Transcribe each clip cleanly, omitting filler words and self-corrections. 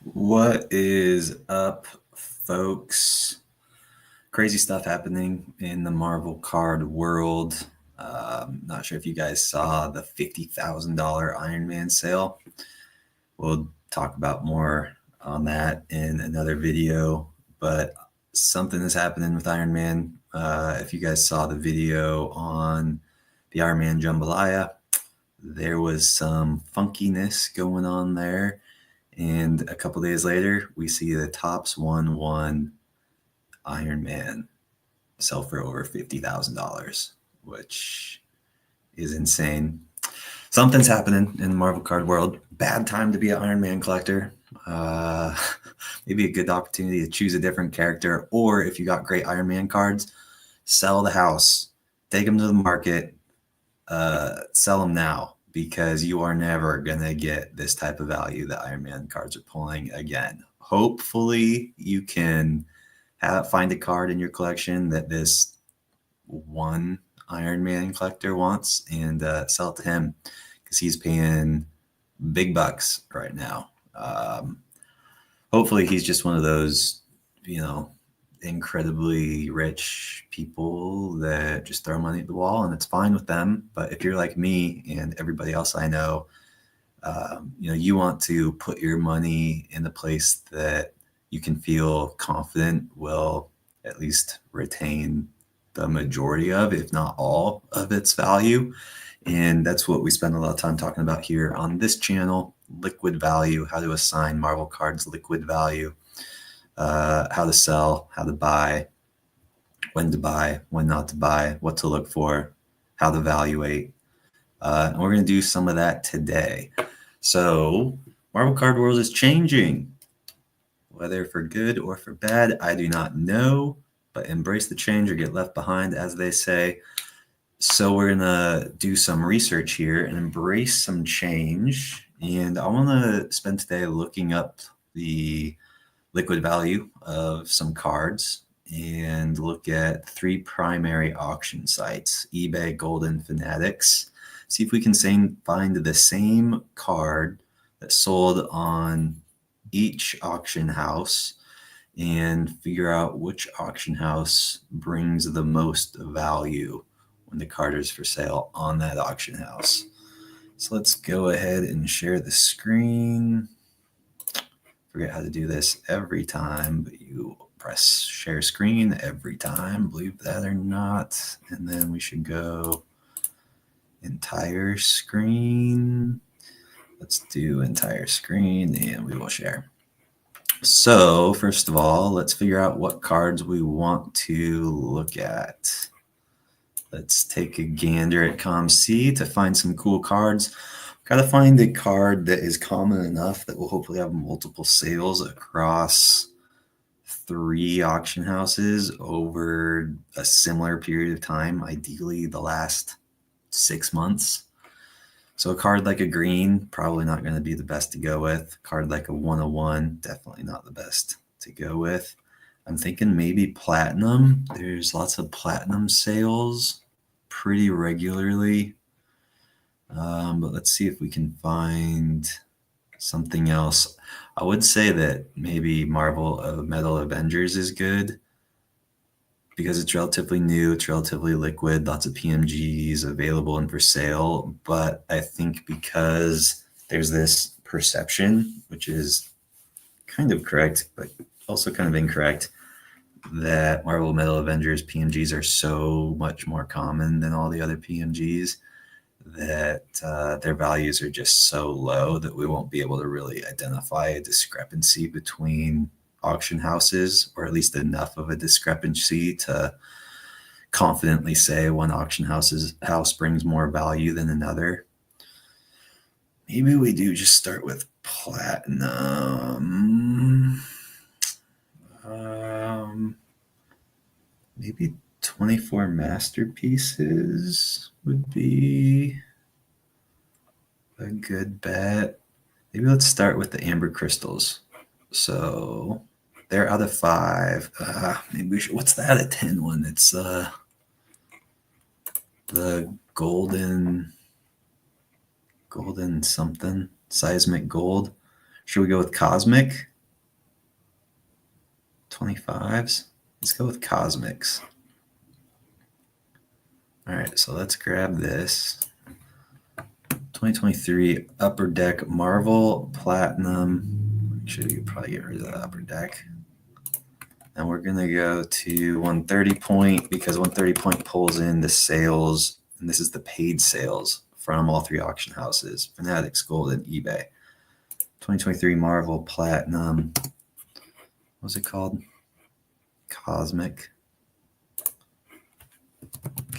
What is up, folks? Crazy stuff happening in the Marvel card world. Not sure if you guys saw the $50,000 Iron Man sale. We'll talk about more on that in another video, but something is happening with Iron Man. If you guys saw the video on the Iron Man Jambalaya, there was some funkiness going on there. And a couple days later, we see the Topps 1/1 Iron Man sell for over $50,000, which is insane. Something's happening in the Marvel card world. Bad time to be an Iron Man collector. Uh, Maybe a good opportunity to choose a different character, or if you got great Iron Man cards, sell the house, take them to the market, sell them now, because you are never gonna get this type of value that Iron Man cards are pulling again. Hopefully, you can find a card in your collection that this one Iron Man collector wants and sell it to him, because he's paying big bucks right now. Hopefully, he's just one of those, incredibly rich people that just throw money at the wall, and it's fine with them. But if you're like me and everybody else I know, you want to put your money in a place that you can feel confident will at least retain the majority of, if not all, of its value. And that's what we spend a lot of time talking about here on this channel: liquid value, how to assign Marvel cards liquid value, how to sell, how to buy, when not to buy, what to look for, how to evaluate. And we're going to do some of that today. So, Marvel card world is changing. Whether for good or for bad, I do not know, but embrace the change or get left behind, as they say. So we're going to do some research here and embrace some change. And I want to spend today looking up the liquid value of some cards and look at 3 primary auction sites: eBay, Goldin, Fanatics. See if we can find the same card that sold on each auction house and figure out which auction house brings the most value when the card is for sale on that auction house. So let's go ahead and share the screen. Forget how to do this every time, but you press share screen every time, believe that or not. And then we should go entire screen. Let's do entire screen and we will share. So first of all, let's figure out what cards we want to look at. Let's take a gander at ComC to find some cool cards. Got to find a card that is common enough that will hopefully have multiple sales across 3 auction houses over a similar period of time, ideally the last 6 months. So a card like a green, probably not going to be the best to go with. A card like a 101, definitely not the best to go with. I'm thinking maybe platinum. There's lots of platinum sales pretty regularly. But let's see if we can find something else. I would say that maybe Marvel Metal Avengers is good because it's relatively new, it's relatively liquid, lots of PMGs available and for sale. But I think because there's this perception, which is kind of correct, but also kind of incorrect, that Marvel Metal Avengers PMGs are so much more common than all the other PMGs, that their values are just so low that we won't be able to really identify a discrepancy between auction houses, or at least enough of a discrepancy to confidently say one auction house brings more value than another. Maybe we do just start with platinum. Maybe 24 masterpieces would be a good bet. Maybe let's start with the amber crystals. So they're out of 5. Maybe we should. What's the out of 10 one? It's the golden something, seismic gold. Should we go with cosmic? 25s. Let's go with Cosmics. All right, so let's grab this. 2023 Upper Deck Marvel Platinum. Actually, you probably get rid of the Upper Deck. And we're going to go to 130 point because 130 point pulls in the sales, and this is the paid sales from all three auction houses, Fanatics, Gold, and eBay. 2023 Marvel Platinum. What's it called? Cosmic.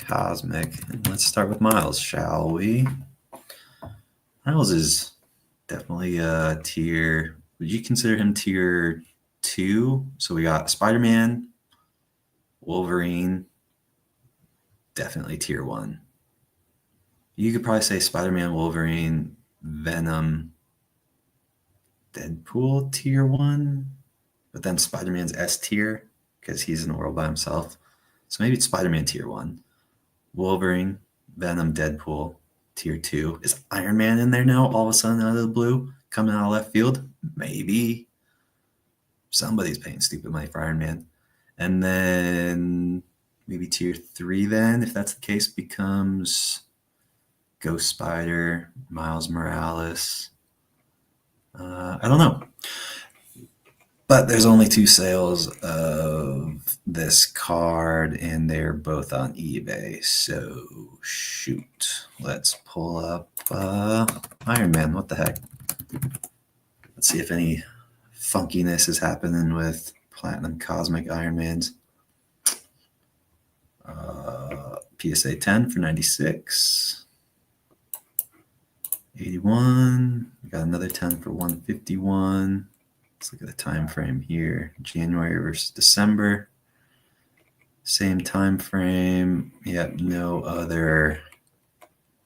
And let's start with Miles, shall we? Miles is definitely a tier. Would you consider him tier 2? So we got Spider-Man, Wolverine, definitely tier 1. You could probably say Spider-Man, Wolverine, Venom, Deadpool tier 1, but then Spider-Man's S tier because he's in a world by himself. So maybe it's Spider-Man tier 1, Wolverine, Venom, Deadpool tier 2. Is Iron Man in there now all of a sudden out of the blue, coming out of left field? Maybe. Somebody's paying stupid money for Iron Man. And then maybe tier 3 then, if that's the case, becomes Ghost Spider, Miles Morales. I don't know. But there's only 2 sales of this card, and they're both on eBay. So shoot. Let's pull up Iron Man. What the heck? Let's see if any funkiness is happening with Platinum Cosmic Iron Mans. PSA 10 for 96. 81. We got another 10 for 151. Let's look at the time frame here. January versus December. Same time frame. Yep, no other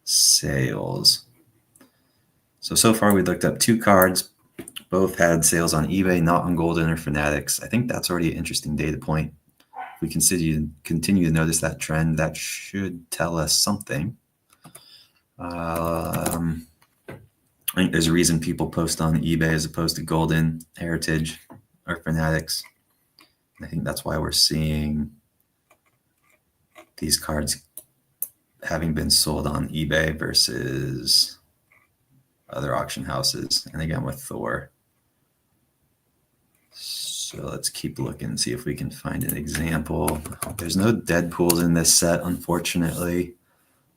sales. So far we looked up 2 cards. Both had sales on eBay, not on Golden or Fanatics. I think that's already an interesting data point. If we continue to notice that trend, that should tell us something. I think there's a reason people post on eBay as opposed to Golden, Heritage, or Fanatics. I think that's why we're seeing these cards having been sold on eBay versus other auction houses. And again, with Thor. So let's keep looking and see if we can find an example. There's no Deadpools in this set, unfortunately.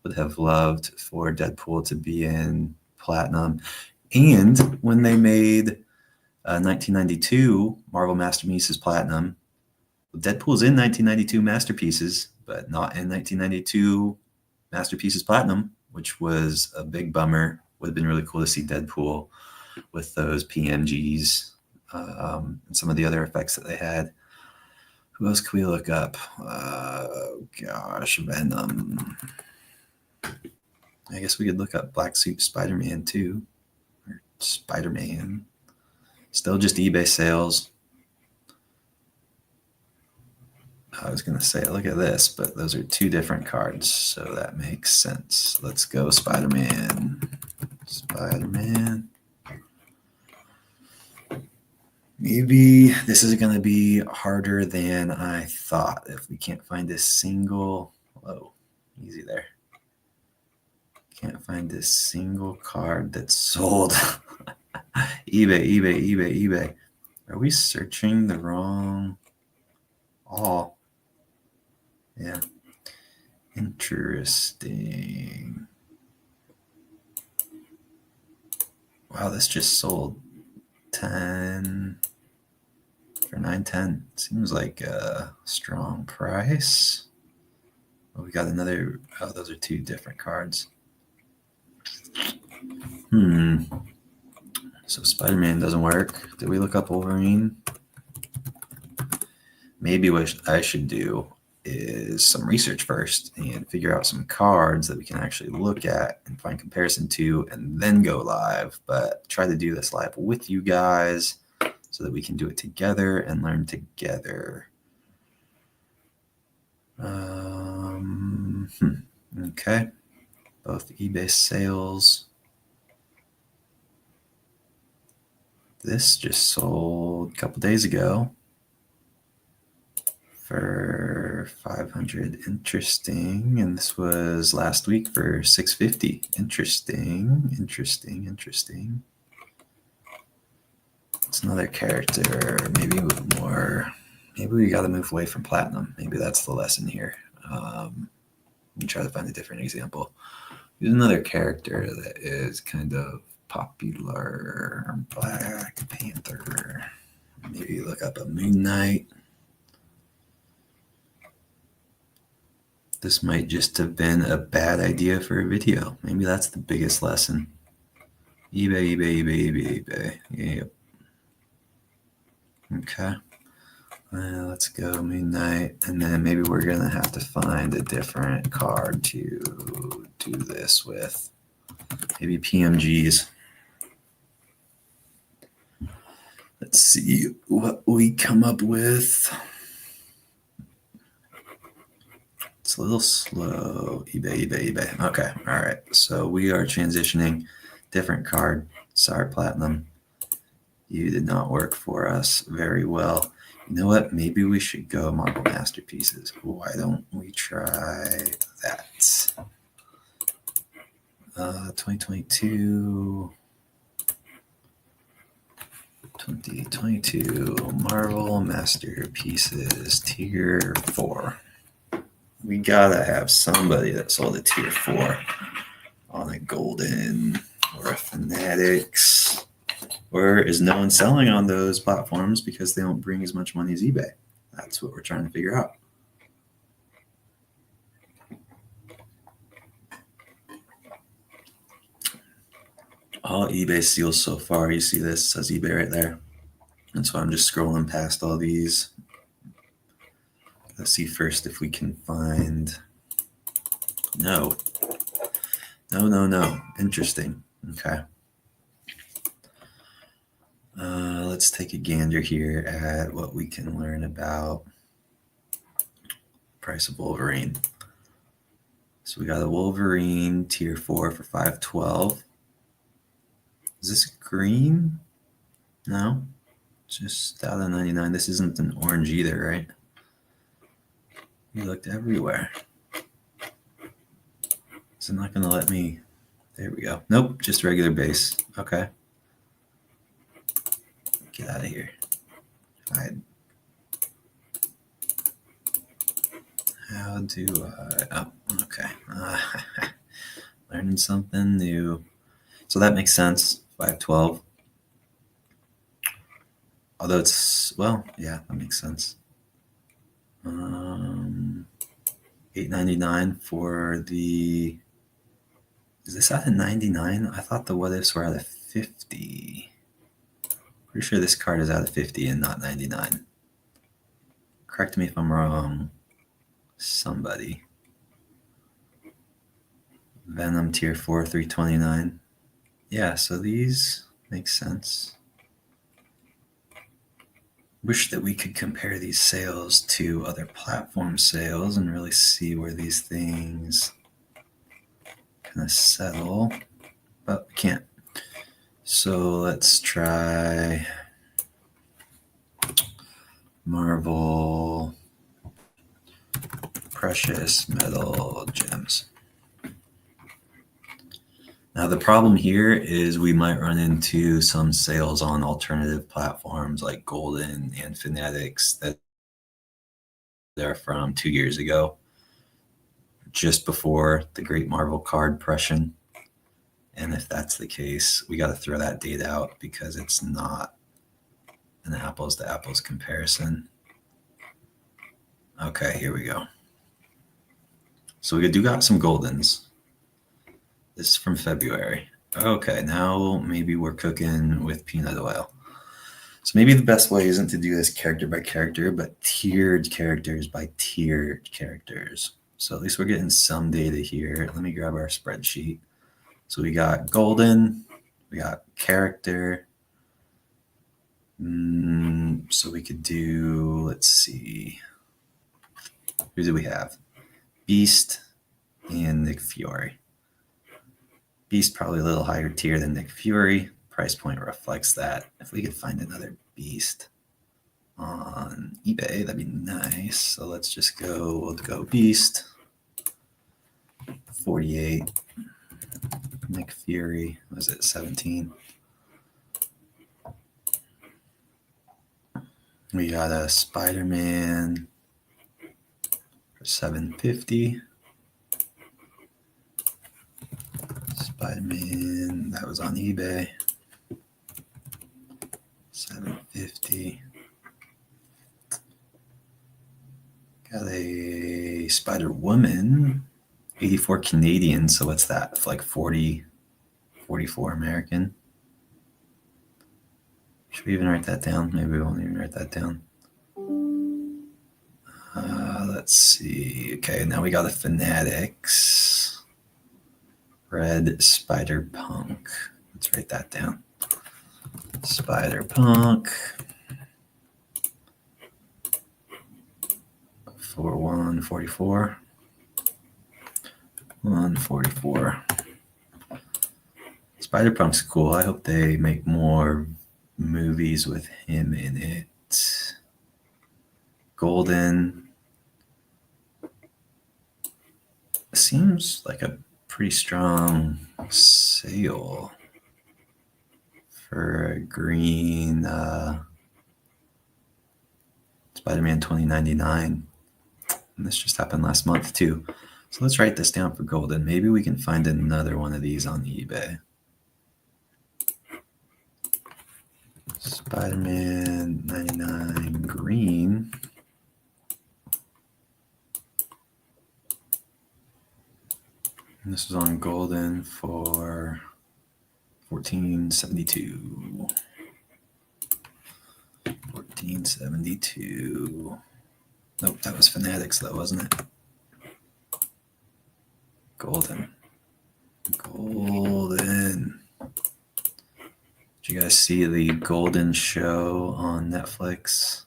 Would have loved for Deadpool to be in Platinum. And when they made 1992 Marvel Masterpieces Platinum, Deadpool's in 1992 Masterpieces, but not in 1992 Masterpieces Platinum, which was a big bummer. Would have been really cool to see Deadpool with those PMGs and some of the other effects that they had. Who else can we look up? Venom. I guess we could look up Black Suit Spider-Man too. Or Spider-Man. Still just eBay sales. I was going to say, look at this, but those are 2 different cards, so that makes sense. Let's go Spider-Man. Maybe this is going to be harder than I thought if we can't find a single. Whoa, easy there. Can't find a single card that's sold. eBay. Are we searching the wrong? All. Yeah. Interesting. Wow, this just sold 10 for $9.10. Seems like a strong price. Oh, we got another. Oh, those are 2 different cards. So Spider-Man doesn't work. Did we look up Wolverine? Maybe what I should do is some research first and figure out some cards that we can actually look at and find comparison to and then go live. But try to do this live with you guys so that we can do it together and learn together. Okay. Both eBay sales. This just sold a couple days ago. for 500. Interesting. And this was last week for 650. Interesting. It's another character. Maybe move more. Maybe we got to move away from platinum. Maybe that's the lesson here. Let me try to find a different example. There's another character that is kind of popular. Black Panther. Maybe look up a Moon Knight. This might just have been a bad idea for a video. Maybe that's the biggest lesson. eBay. Yep. Okay. Let's go Moon Knight. And then maybe we're going to have to find a different card to do this with. Maybe PMGs. Let's see what we come up with. It's a little slow. eBay. Okay. All right. So we are transitioning. Different card. Sorry, Platinum. You did not work for us very well. You know what? Maybe we should go Marvel Masterpieces. Why don't we try that? 2022 Marvel Masterpieces Tier 4. We gotta have somebody that sold a Tier 4 on a Golden or a Fanatics. Or is no one selling on those platforms because they don't bring as much money as eBay? That's what we're trying to figure out. All eBay seals so far, you see this, says eBay right there. And so I'm just scrolling past all these. Let's see first if we can find. No. Interesting. Okay. Let's take a gander here at what we can learn about price of Wolverine. So we got a Wolverine Tier 4 for 512. Is this green? No. Just out of 99. This isn't an orange either, right? We looked everywhere. Is it not going to let me? There we go. Nope, just regular base. Okay. Get out of here. How do I? Oh, okay. Learning something new. So that makes sense. 512. Although it's, well, yeah, that makes sense. $8.99 for the. Is this out of 99? I thought the what ifs were out of 50. Pretty sure this card is out of 50 and not 99. Correct me if I'm wrong. Somebody. Venom Tier 4, 329. Yeah, so these make sense. Wish that we could compare these sales to other platform sales and really see where these things kind of settle, but we can't. So let's try Marvel Precious Metal Gems. Now the problem here is we might run into some sales on alternative platforms like Golden and Fanatics that are from 2 years ago, just before the Great Marvel Card Depression. And if that's the case, we got to throw that data out because it's not an apples to apples comparison. Okay, here we go. So we do got some Goldens. This is from February. Okay, now maybe we're cooking with peanut oil. So maybe the best way isn't to do this character by character, but tiered characters by tiered characters. So at least we're getting some data here. Let me grab our spreadsheet. So we got Golden, we got character. So we could do, let's see. Who do we have? Beast and Nick Fury. Beast probably a little higher tier than Nick Fury. Price point reflects that. If we could find another Beast. on eBay. That'd be nice. So let's just we'll go Beast. 48. Nick Fury. Was it 17? We got a Spider-Man for 750. Spider-Man, that was on eBay. 750. Got a Spider-Woman, 84 Canadian. So what's that? Like 44 American. Should we even write that down? Maybe we won't even write that down. Let's see. Okay, now we got a Fanatics. Red Spider-Punk. Let's write that down. Spider-Punk. For 144. 144. Spider-Punk's cool. I hope they make more movies with him in it. Golden. Seems like a pretty strong sale for a green Spider-Man 2099. And this just happened last month too. So let's write this down for Golden. Maybe we can find another one of these on eBay. Spider-Man 99 green. And this was on Golden for 1472. 1472. Nope, that was Fanatics though, wasn't it? Golden. Did you guys see the Golden show on Netflix?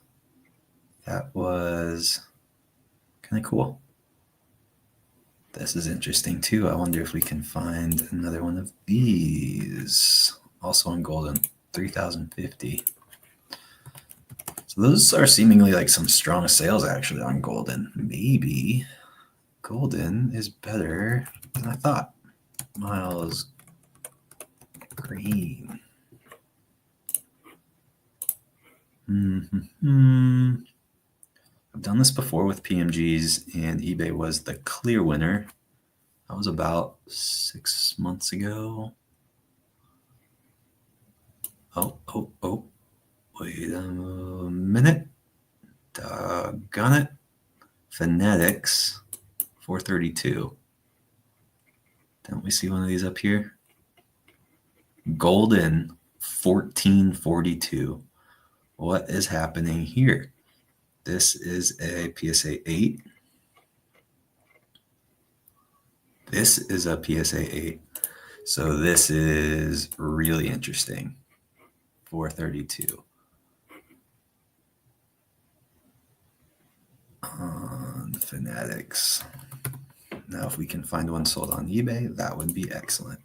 That was kind of cool. This is interesting too. I wonder if we can find another one of these. Also on Golden, 3050. So those are seemingly like some strong sales actually on Golden. Maybe Golden is better than I thought. Miles Green. I've done this before with PMGs, and eBay was the clear winner. That was about 6 months ago. Oh. Wait a minute. Doggone it. Fanatics, 432. Don't we see one of these up here? Golden, 1442. What is happening here? This is a PSA 8. This is a PSA 8. So this is really interesting. 432. On Fanatics. Now, if we can find one sold on eBay, that would be excellent.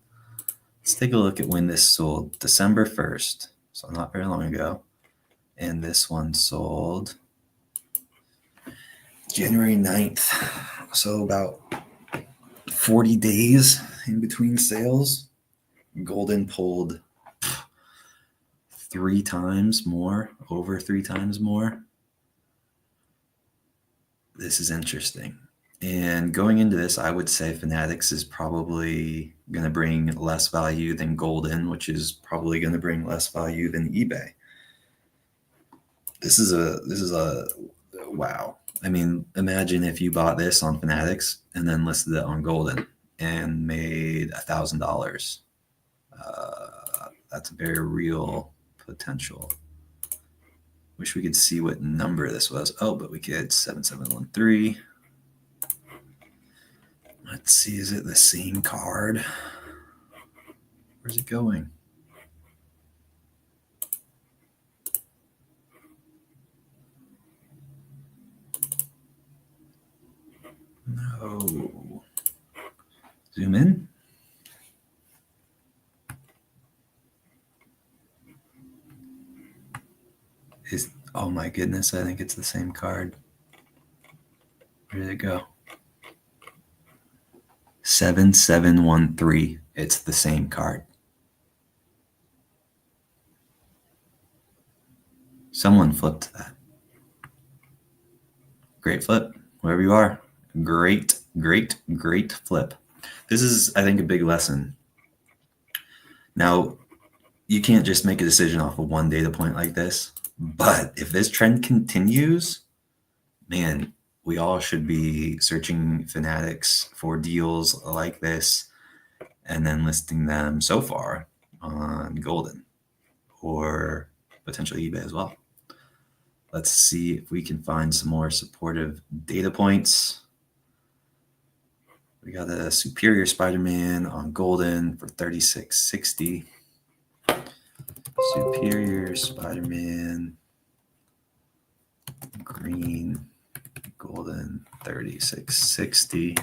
Let's take a look at when this sold. December 1st, so not very long ago. And this one sold January 9th. So about 40 days in between sales. Golden pulled 3 times more, over 3 times more. This is interesting. And going into this, I would say Fanatics is probably going to bring less value than Golden, which is probably going to bring less value than eBay. This is a wow. I mean, imagine if you bought this on Fanatics and then listed it on Golden and made $1,000. That's a very real potential. Wish we could see what number this was. Oh, but we could 7713. Let's see, is it the same card? Where's it going? No. Zoom in. Oh my goodness, I think it's the same card. Where did it go? 7713. It's the same card. Someone flipped that. Great flip, wherever you are. Great, great, great flip. This is, I think, a big lesson. Now, you can't just make a decision off of one data point like this, but if this trend continues, man, we all should be searching Fanatics for deals like this and then listing them so far on Golden or potentially eBay as well. Let's see if we can find some more supportive data points. We got a Superior Spider-Man on Golden for $36.60. Superior Spider-Man green Golden $36.60.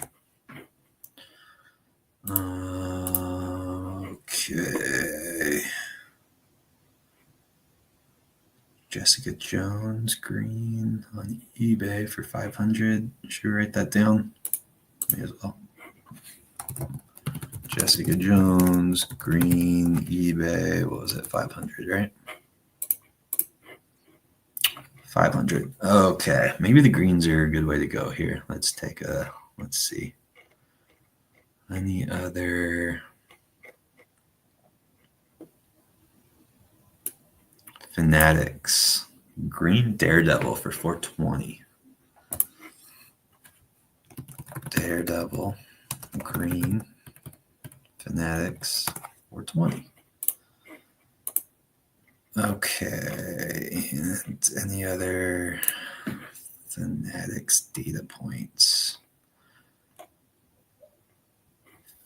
Okay. Jessica Jones green on eBay for $500. Should we write that down? May as well. Jessica Jones green eBay. What was it? 500, right? 500. Okay, maybe the greens are a good way to go here. Let's see. Any other Fanatics? Green Daredevil for $420. Daredevil green Fanatics $420. Okay, and any other Fanatics data points?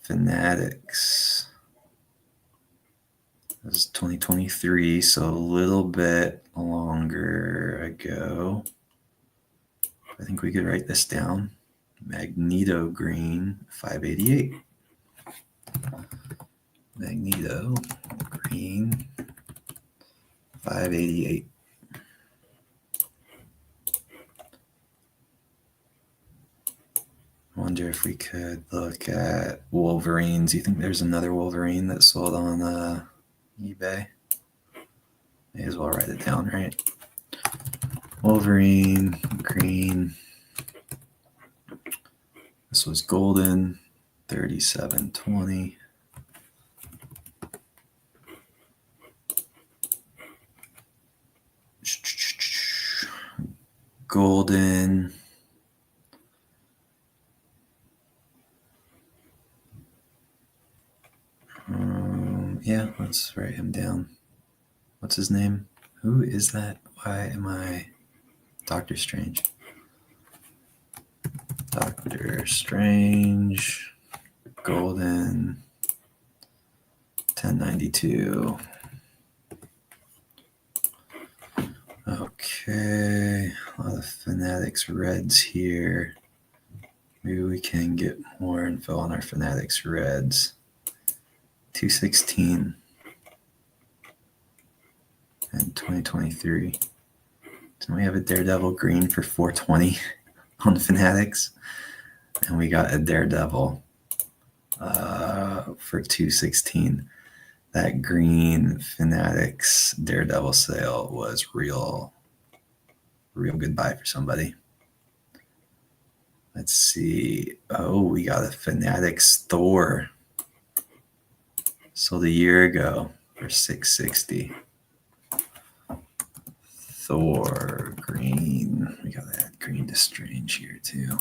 Fanatics. This is 2023, so a little bit longer ago. I think we could write this down. Magneto green, 588. Magneto green, 588. I wonder if we could look at Wolverines. You think there's another Wolverine that sold on eBay? May as well write it down, right? Wolverine green. This was Golden, $37.20. Golden. Yeah, let's write him down. What's his name? Who is that? Why am I Doctor Strange? Doctor Strange, Golden, 1092. Okay, a lot of Fanatics Reds here. Maybe we can get more info on our Fanatics Reds. 216 and 2023. So we have a Daredevil green for 420 on the Fanatics, and we got a Daredevil for 216. That green Fanatics Daredevil sale was real good buy for somebody. Let's see. Oh, we got a Fanatics Thor. Sold a year ago for $660. Thor green. We got that green to Strange here too.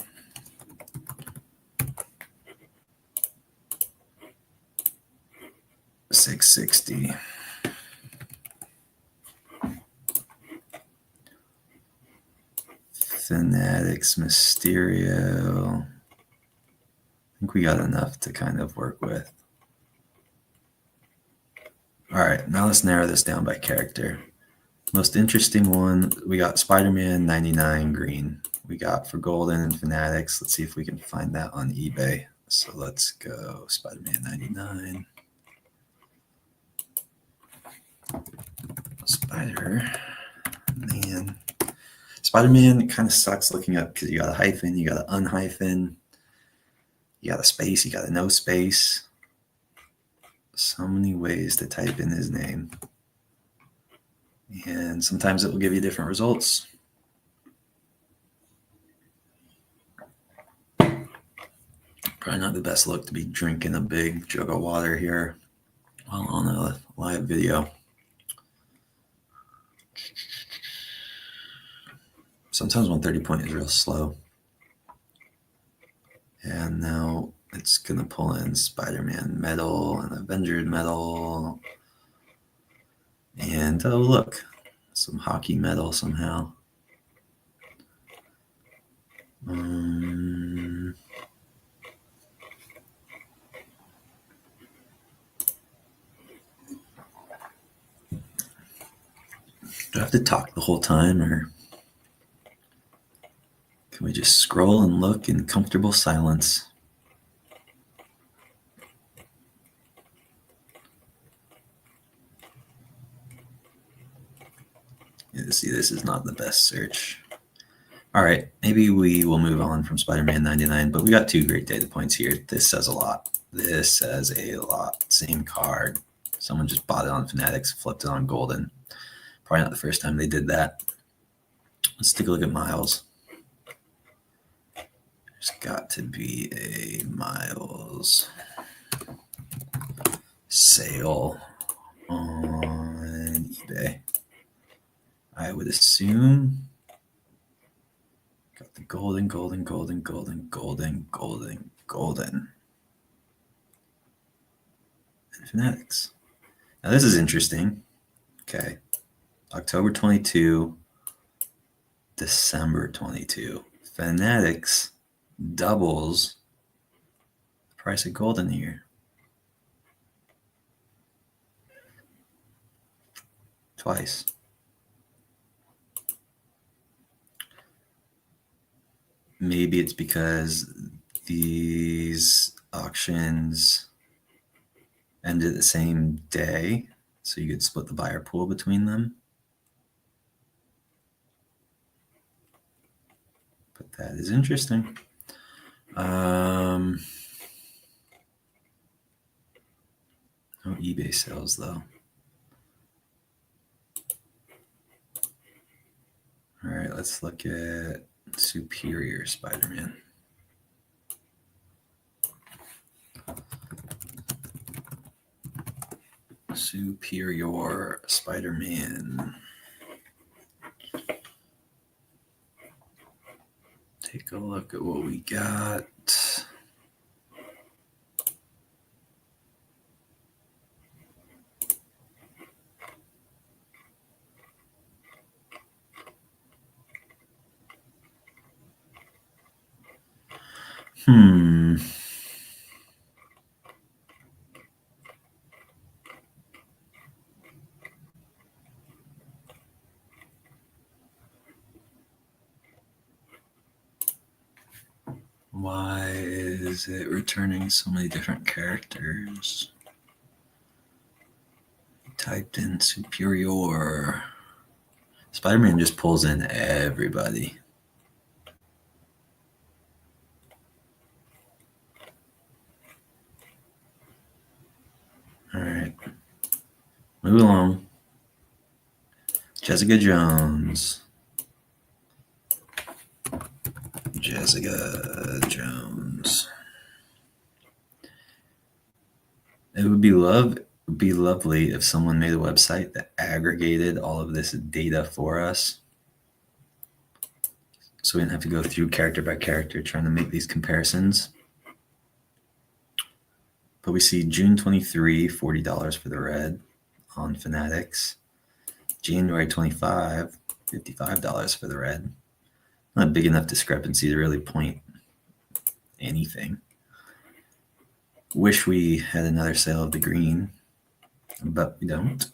$660. Fanatics Mysterio. I think we got enough to kind of work with. All right, now let's narrow this down by character. Most interesting one, we got Spider-Man 99 green. We got for Golden and Fanatics. Let's see if we can find that on eBay. So let's go Spider-Man 99. Spider-Man Spider-Man kind of sucks looking up because you got a hyphen, you got an unhyphen, you got a space, you got a no space. So many ways to type in his name. And sometimes it will give you different results. Probably not the best look to be drinking a big jug of water here while on a live video. Sometimes 130 point is real slow. And now it's going to pull in Spider-Man metal and Avengers metal. And oh, look, some hockey metal somehow. Do I have to talk the whole time, or can we just scroll and look in comfortable silence? Yeah, see, this is not the best search. All right, maybe we will move on from Spider-Man 99, but we got 2 great data points here. This says a lot. This says a lot. Same card. Someone just bought it on Fanatics, flipped it on Golden. Probably not the first time they did that. Let's take a look at Miles. There's got to be a Miles sale on eBay. I would assume got the golden. And Fanatics. Now this is interesting. Okay. October 22, December 22. Fanatics doubles the price of golden here. Twice. Maybe it's because these auctions ended the same day, so you could split the buyer pool between them. But that is interesting. No eBay sales, though. All right, let's look at Superior Spider-Man. Superior Spider-Man. Take a look at what we got. Why is it returning so many different characters? Typed in Superior. Spider-Man just pulls in everybody. All right. Move along. Jessica Jones. Jessica Jones. It would be lovely if someone made a website that aggregated all of this data for us, so we didn't have to go through character by character trying to make these comparisons. But we see June 23, $40 for the red on Fanatics. January 25, $55 for the red. Not a big enough discrepancy to really point anything. Wish we had another sale of the green, but we don't.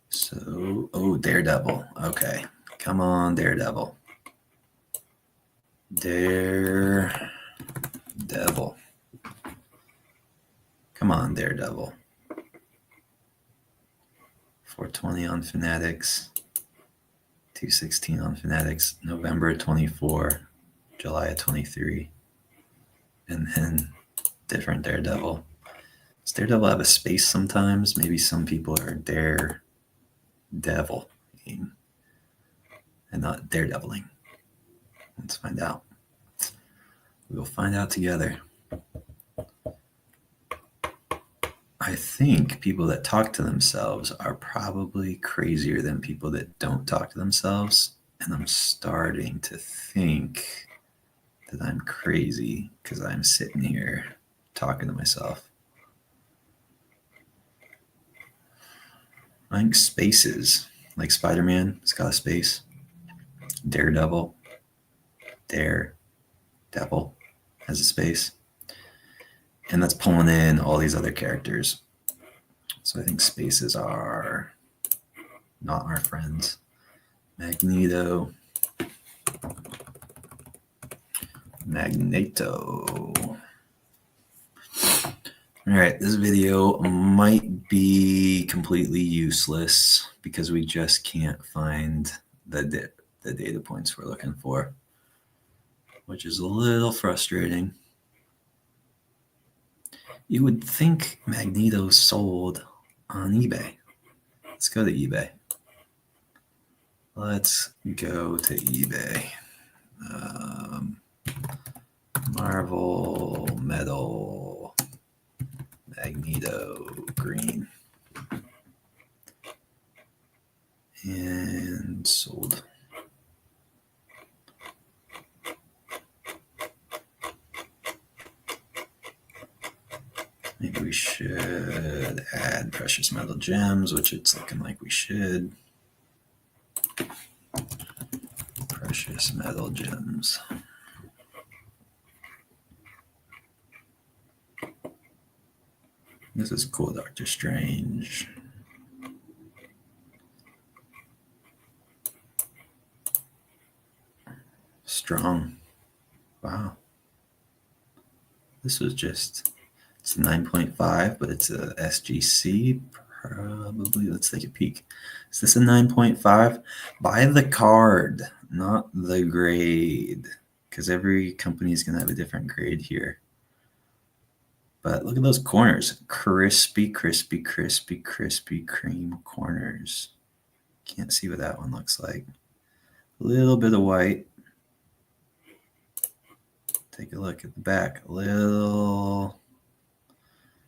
So, oh, Daredevil. Okay. Come on, Daredevil. Daredevil. Come on, Daredevil. 420 on Fanatics. 216 on Fanatics, November 24, July 23. And then different Daredevil. Does Daredevil have a space sometimes? Maybe some people are Daredevil and not Daredeviling. Let's find out. We'll find out together. I think people that talk to themselves are probably crazier than people that don't talk to themselves. And I'm starting to think that I'm crazy because I'm sitting here talking to myself. I think spaces, like Spider-Man, it's got a space. Daredevil has a space. And that's pulling in all these other characters. So I think spaces are not our friends. Magneto. All right, this video might be completely useless because we just can't find the data points we're looking for, which is a little frustrating. You would think Magneto sold on eBay. Let's go to eBay. Marvel Metal Magneto green. And sold. Maybe we should add precious metal gems, which it's looking like we should. Precious metal gems. This is cool, Doctor Strange. Strong. Wow. This was just, it's 9.5, but it's a SGC. Probably, let's take a peek. Is this a 9.5? Buy the card, not the grade, because every company is going to have a different grade here. But look at those corners. Crispy, crispy, crispy, crispy cream corners. Can't see what that one looks like. A little bit of white. Take a look at the back. A little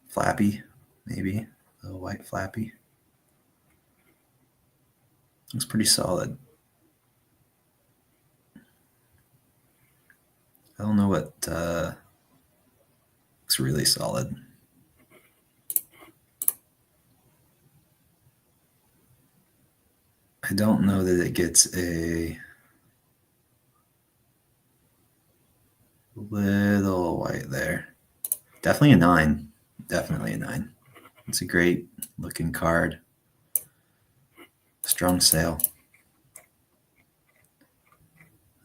flappy, maybe. A little white flappy. Looks pretty solid. I don't know what looks really solid. I don't know that it gets a little white there. Definitely a 9. Definitely a 9. It's a great looking card. Strong sale.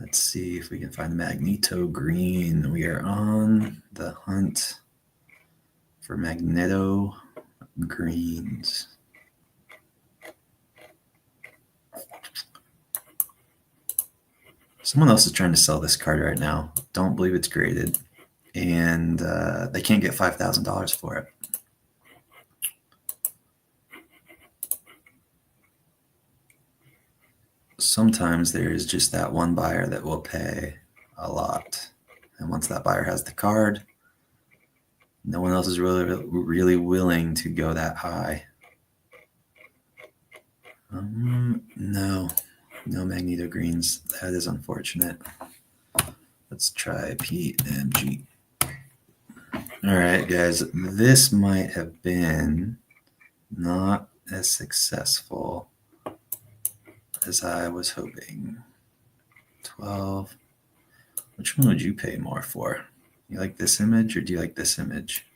Let's see if we can find Magneto green. We are on the hunt for Magneto greens. Someone else is trying to sell this card right now. Don't believe it's graded. And they can't get $5,000 for it. Sometimes there's just that one buyer that will pay a lot. And once that buyer has the card, no one else is really willing to go that high. No Magneto greens. That is unfortunate. Let's try PMG. All right, guys, this might have been not as successful as I was hoping. 12. Which one would you pay more for? You like this image or do you like this image?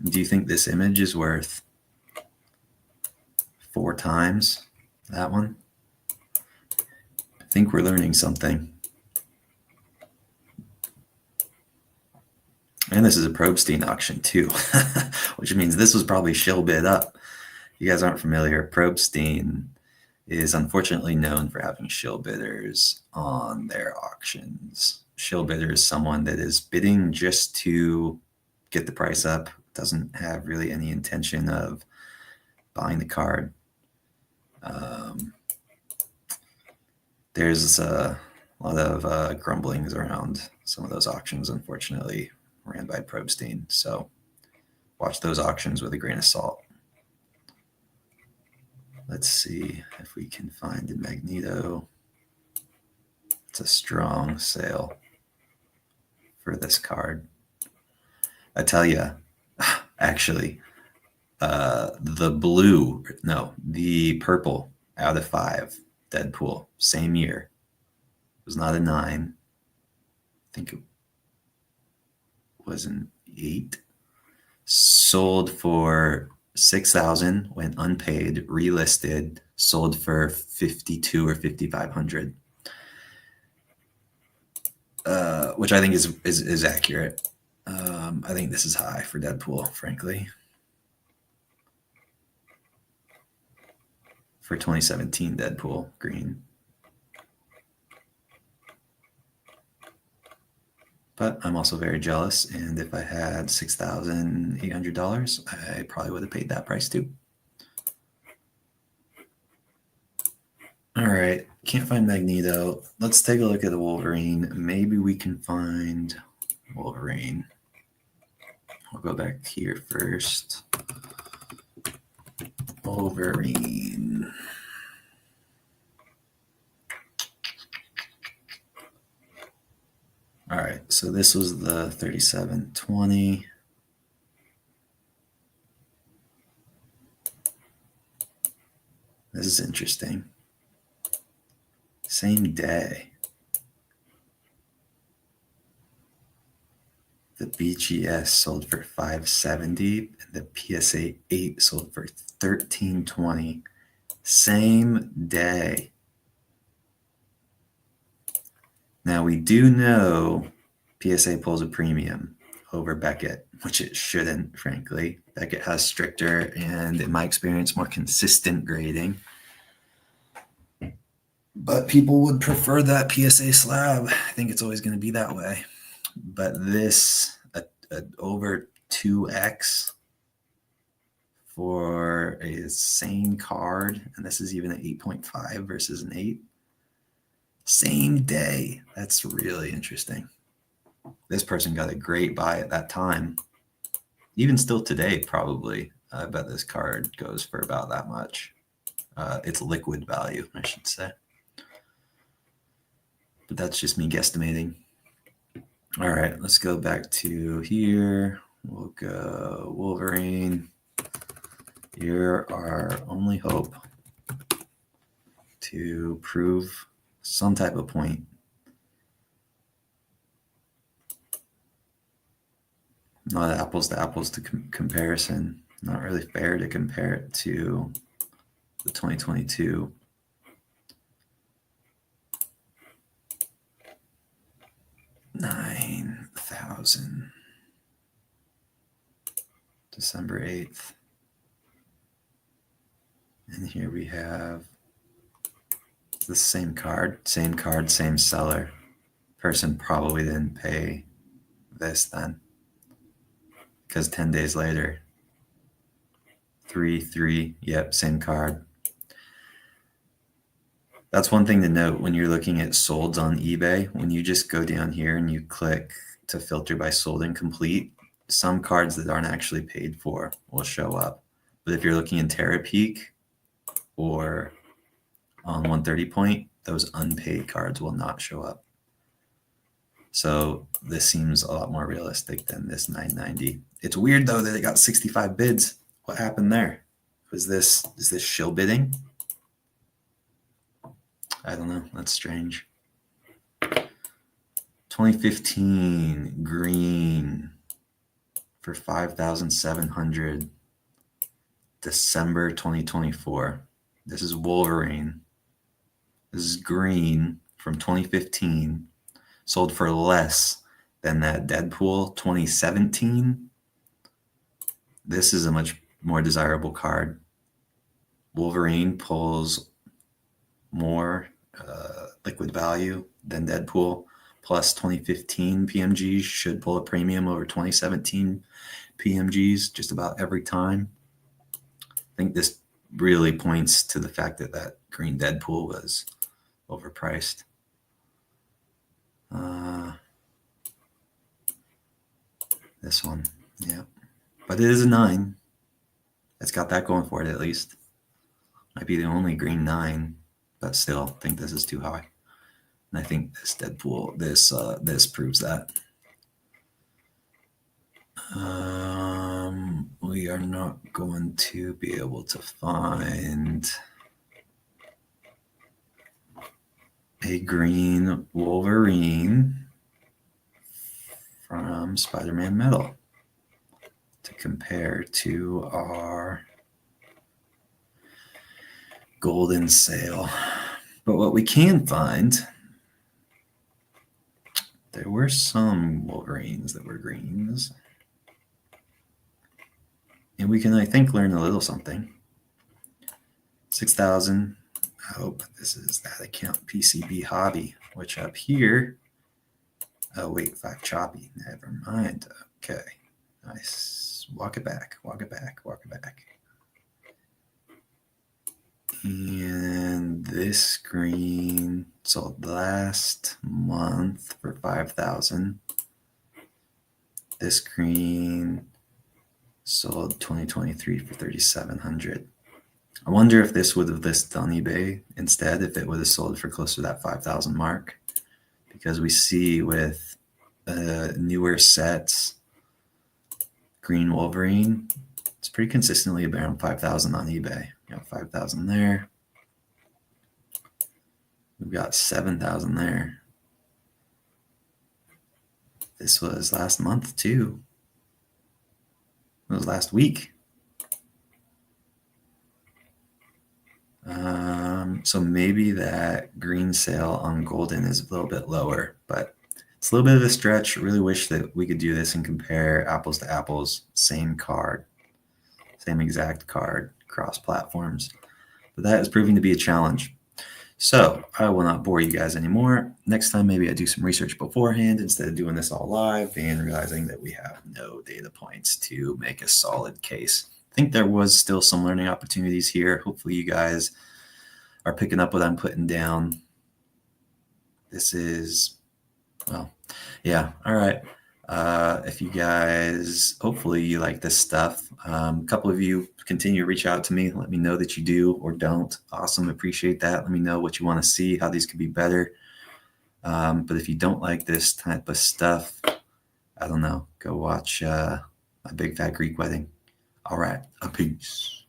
Do you think this image is worth 4 times that one? I think we're learning something. And this is a Probstein auction too, which means this was probably shill bid up. You guys aren't familiar. Probstein is unfortunately known for having shill bidders on their auctions. Shill bidder is someone that is bidding just to get the price up, doesn't have really any intention of buying the card. There's a lot of grumblings around some of those auctions, unfortunately, ran by Probstein. So watch those auctions with a grain of salt. Let's see if we can find a Magneto. It's a strong sale for this card. I tell you, actually, the purple out of 5 Deadpool, same year. It was not a 9. I think it was an 8. Sold for 6,000, went unpaid, relisted, sold for 52 or 5,500, which I think is accurate. I think this is high for Deadpool, frankly. For 2017 Deadpool green. But I'm also very jealous, and if I had $6,800, I probably would have paid that price too. All right, can't find Magneto. Let's take a look at the Wolverine. Maybe we can find Wolverine. I'll go back here first. Wolverine. All right, so this was the 3720. This is interesting. Same day. The BGS sold for $570, and the PSA 8 sold for $1320. Same day. Now, we do know PSA pulls a premium over Beckett, which it shouldn't, frankly. Beckett has stricter and, in my experience, more consistent grading. But people would prefer that PSA slab. I think it's always going to be that way. But this, over 2x for a same card, and this is even an 8.5 versus an 8. Same day. That's really interesting. This person got a great buy at that time. Even still today, probably. I bet this card goes for about that much. It's liquid value, I should say. But that's just me guesstimating. All right, let's go back to here. We'll go Wolverine. You're our only hope to prove some type of point. Not apples to apples to comparison. Not really fair to compare it to the 2022. $9,000. December 8th. And here we have the same card, same seller. Person probably didn't pay this then. Because 10 days later, 3, yep, same card. That's one thing to note when you're looking at solds on eBay. When you just go down here and you click to filter by sold and complete, some cards that aren't actually paid for will show up. But if you're looking in Terapeak or on 130 Point, those unpaid cards will not show up. So this seems a lot more realistic than this 990. It's weird though that it got 65 bids. What happened there? Is this shill bidding? I don't know. That's strange. 2015 green for 5,700. December 2024. This is Wolverine. This is green from 2015. Sold for less than that Deadpool 2017. This is a much more desirable card. Wolverine pulls more liquid value than Deadpool. Plus 2015 PMGs should pull a premium over 2017 PMGs just about every time. I think this really points to the fact that that green Deadpool was overpriced. This one, yeah. But it is a 9. It's got that going for it at least. Might be the only green 9, but still think this is too high. And I think this Deadpool, this proves that. We are not going to be able to find a green Wolverine from Spider-Man Metal to compare to our golden sale. But what we can find, there were some Wolverines that were greens. And we can, I think, learn a little something. 6,000. I hope this is that account, PCB Hobby, which up here, oh wait, 5 choppy. Never mind. Okay, nice. Walk it back, walk it back, walk it back. And this green sold last month for 5,000. This green sold 2023 for 3,700. I wonder if this would have listed on eBay instead, if it would have sold for close to that 5,000 mark, because we see with newer sets, green Wolverine, it's pretty consistently around 5,000 on eBay. We got 5,000 there. We've got 7,000 there. This was last month too. It was last week. So maybe that green sale on golden is a little bit lower, but it's a little bit of a stretch. I really wish that we could do this and compare apples to apples, same card, same exact card, cross platforms. But that is proving to be a challenge. So I will not bore you guys anymore. Next time, maybe I do some research beforehand instead of doing this all live and realizing that we have no data points to make a solid case. I think there was still some learning opportunities here. Hopefully you guys are picking up what I'm putting down. This is, well, yeah. All right. If you guys, hopefully you like this stuff. A couple of you continue to reach out to me. Let me know that you do or don't. Awesome. Appreciate that. Let me know what you want to see, how these could be better. But if you don't like this type of stuff, I don't know, go watch My Big Fat Greek Wedding. All right. A peace.